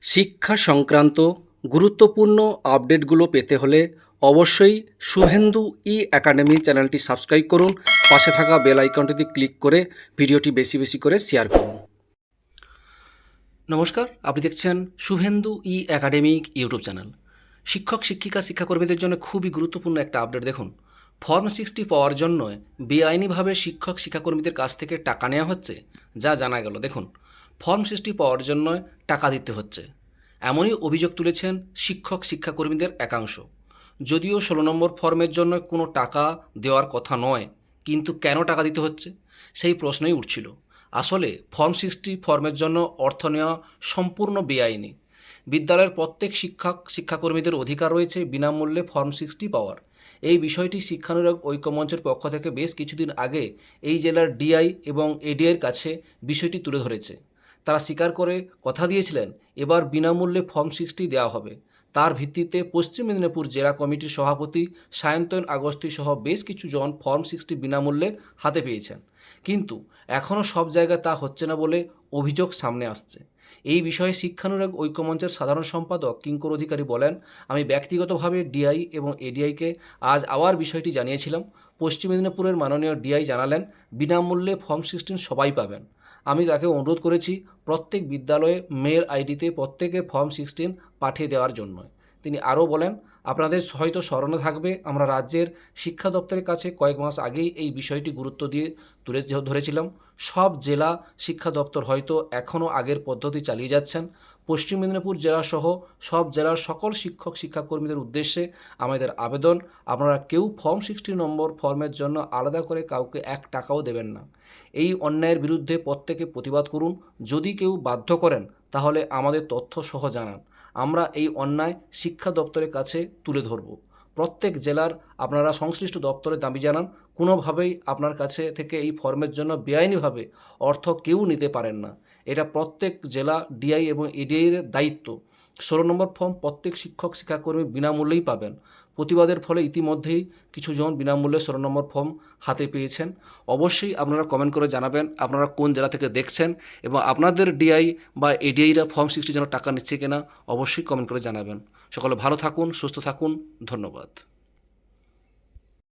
শিক্ষা সংক্রান্ত গুরুত্বপূর্ণ আপডেটগুলো পেতে হলে অবশ্যই শুভেন্দু ই একাডেমি চ্যানেলটি সাবস্ক্রাইব করুন। পাশে থাকা বেল আইকনটিতে ক্লিক করে ভিডিওটি বেশি বেশি করে শেয়ার করুন। নমস্কার, আপনি দেখছেন শুভেন্দু ই একাডেমিক ইউটিউব চ্যানেল। শিক্ষক শিক্ষিকা শিক্ষাকর্মীদের জন্য খুবই গুরুত্বপূর্ণ একটা আপডেট দেখুন। ফর্ম 60 পাওয়ার জন্য বেআইনিভাবে শিক্ষক শিক্ষাকর্মীদের কাছ থেকে টাকা নেওয়া হচ্ছে, যা জানা গেল। দেখুন, ফর্ম 60 পাওয়ার জন্য টাকা দিতে হচ্ছে, এমনই অভিযোগ তুলেছেন শিক্ষক শিক্ষাকর্মীদের একাংশ। যদিও 16 নম্বর ফর্মের জন্য কোনো টাকা দেওয়ার কথা নয়, কিন্তু কেন টাকা দিতে হচ্ছে সেই প্রশ্নই উঠছিল। আসলে ফর্ম 60 ফর্মের জন্য অর্থ নেওয়া সম্পূর্ণ বেআইনি। বিদ্যালয়ের প্রত্যেক শিক্ষক শিক্ষাকর্মীদের অধিকার রয়েছে বিনামূল্যে ফর্ম 60 পাওয়ার। এই বিষয়টি শিক্ষানুরাগ ঐক্যমঞ্চের পক্ষ থেকে বেশ কিছুদিন আগে এই জেলার ডিআই এবং এডিআইয়ের কাছে বিষয়টি তুলে ধরেছে। তারা স্বীকার করে কথা দিয়েছিলেন এবার বিনামূল্যে ফর্ম 60 দেওয়া হবে। তার ভিত্তিতে পশ্চিম মেদিনীপুর জেলা কমিটির সভাপতি সায়ন্তন আগস্তি সহ বেশ কিছু জন ফর্ম 60 বিনামূল্যে হাতে পেয়েছেন। কিন্তু এখনও সব জায়গায় তা হচ্ছে না বলে অভিযোগ সামনে আসছে। এই বিষয়ে শিক্ষানুরাগ ঐক্যমঞ্চের সাধারণ সম্পাদক কিঙ্কর অধিকারী বলেন, আমি ব্যক্তিগতভাবে ডিআই এবং এডিআইকে আজ আবার বিষয়টি জানিয়েছিলাম। পশ্চিম মেদিনীপুরের মাননীয় ডিআই জানালেন বিনামূল্যে ফর্ম 16 সবাই পাবেন। আমি তাকে অনুরোধ করেছি প্রত্যেক বিদ্যালয়ে মেল আইডিতে প্রত্যেকের ফর্ম 16 পাঠিয়ে দেওয়ার জন্য। তিনি আরও বলেন, আপনাদের হয়তো স্মরণে থাকবে আমরা রাজ্যের শিক্ষা দপ্তরের কাছে কয়েক মাস আগেই এই বিষয়টি গুরুত্ব দিয়ে তুলে ধরেছিলাম। সব জেলা শিক্ষা দপ্তর হয়তো এখনও আগের পদ্ধতি চালিয়ে যাচ্ছেন। পশ্চিম মেদিনীপুর জেলাসহ সব জেলার সকল শিক্ষক শিক্ষাকর্মীদের উদ্দেশ্যে আমাদের আবেদন, আপনারা কেউ ফর্ম 60 নম্বর ফর্মের জন্য আলাদা করে কাউকে 1 টাকাও দেবেন না। এই অন্যায়ের বিরুদ্ধে প্রত্যেকে প্রতিবাদ করুন। যদি কেউ বাধ্য করেন তাহলে আমাদের তথ্য সহ জানান। আমরা এই অন্যায় শিক্ষা দপ্তরের কাছে তুলে ধরব। প্রত্যেক জেলার আপনারা সংশ্লিষ্ট দপ্তরে দাবি জানান, কোনোভাবেই আপনার কাছে থেকে এই ফর্মের জন্য বেআইনিভাবে অর্থ কেউ নিতে পারেন না। এটা প্রত্যেক জেলা ডিআই এবং এডিআইয়ের দায়িত্ব। 16 নম্বর ফর্ম প্রত্যেক শিক্ষক শিক্ষাকর্মী বিনামূল্যেই পাবেন। প্রতিবাদের ফলে ইতিমধ্যেই কিছু জন বিনামূল্যে 16 নম্বর ফর্ম হাতে পেয়েছেন। অবশ্যই আপনারা কমেন্ট করে জানাবেন আপনারা কোন জেলা থেকে দেখছেন এবং আপনাদের ডিআই বা এডিআইরা ফর্ম 60 জন্য টাকা নিচ্ছে কিনা অবশ্যই কমেন্ট করে জানাবেন। সকলে ভালো থাকুন, সুস্থ থাকুন, ধন্যবাদ।